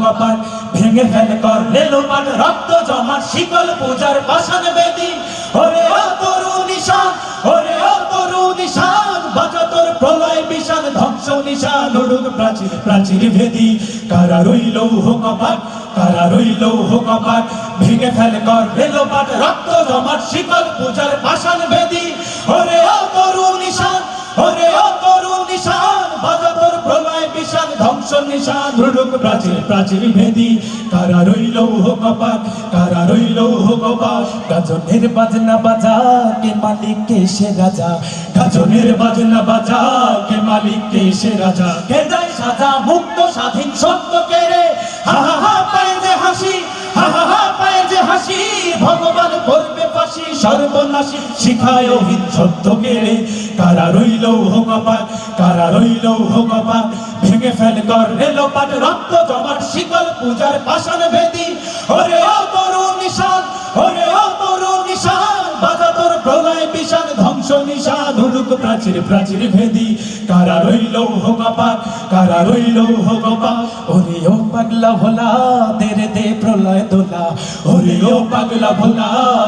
কপাট ভেঙে ফেলে কর রেলোপাট রক্ত জমাট শিকল পূজার পাষাণ বেদী ওরে ও তরু নিশান ওরে ও তরু নিশান বাজা তোর প্রলয় বিশান ধ্বংস নিশান উড়ুক প্রাচীর প্রাচীর ভেদী কারা রইল কপাট কারা রইল কপাট ভেঙে ফেলে কর রেলোপাট রক্ত জমাট শিকল পূজার পাষাণ বেদী ওরে ও তরু নিশান ওরে ও তরু নিশান বাজা তোর প্রলয় বিশান ধ্বংস নিশান উড়ুক প্রাচীর প্রাচীর ভেদী কারা রইল কপাট কারা রইল কপাট গাজনের বাজনা বাজা কে মালিক কে সে রাজা গাজনের বাজনা বাজা কে মালিক কে সে রাজা কে দেয় সাজা মুক্ত স্বাধীন সত্য কে রে হা হা হা পায়ে যে হাসি হা হা হা পায়ে যে হাসি ভগবান করবে ফাঁসি সর্বনাশী শিখায় অহিত সত্য কে রে কারা রইল কপাট কারা রইল কপাট ভেঙে ফেল কর রেলোপাট রক্ত জমাট শিকল পূজার পাষাণ বেদী ওরে ও তরু নিশান ওরে ও তরু নিশান বাজা তোর প্রলয় বিশান ধ্বংস নিশান উড়ুক প্রাচীর প্রাচীর ভেদী কারা রইল কপাট কারা রইল কপাট ওরে ও পাগলা ভোলা তেরে দে প্রলয় দোলা ওরে ও পাগলা ভোলা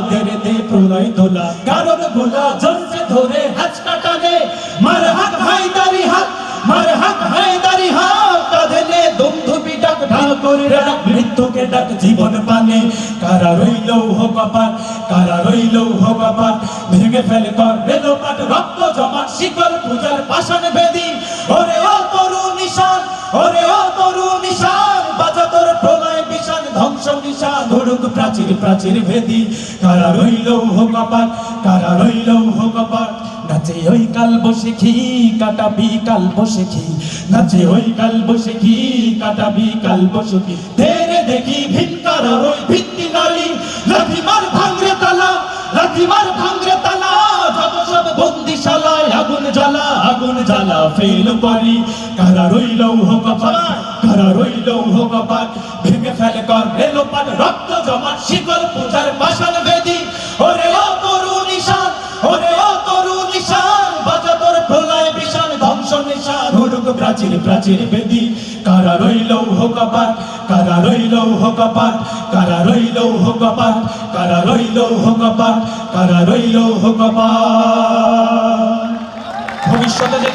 তেরে দে প্রলয় দোলা কারণ ভোলা জলছে ধরে হাঁচকা টানে মার হাত হায়দারি হাত মার হাত হায়দারি হাত কাঁধে নে দুমধুপি ডাক ঠাকুরের ডাক মৃত্যুকে ডাক জীবন পানে কারা রইল কপাট কারা রইল কপাট ভেঙে ফেলে কর রেলোপাট রক্ত জমাট শিকল পূজার পাষাণ বেদী ওরে ও তরু নিশান ওরে ও তরু নিশান বাজা তোর প্রলয় বিশান ধ্বংস নিশান উড়ুক প্রাচীর প্রাচীর ভেদী কারা রইল কপাট কারা রইল কপাট নাচে ওই কাল বসে খি কাটাবি কাল বসে খি নাচে ওই কাল বসে খি কাটাবি কাল বসে খি তেরে দেখি ভিনকার ওই ভিত্তি নারী লাঠি মার ভাঙরে তালা লাঠি মার ভাঙরে তালা যত সব বন্দিশালায় আগুন জ্বালা ফেল করি কারা রইল কপাট কারা রইল কপাট ভেঙে ফেলে কর রেলোপাট রক্ত জমাট শিকল পূজার পাষাণ বেদী ওরে ও তরু নিশান ওরে ও তরু নিশান বাজা তোর প্রলয় বিশান ধ্বংস নিশান উড়ুক প্রাচীর প্রাচীর বেদী কারা রইল কপাট কারা রইল কপাট কারা রইল কপাট কারা রইল কপাট কারা রইল কপাট ভবিষ্যতে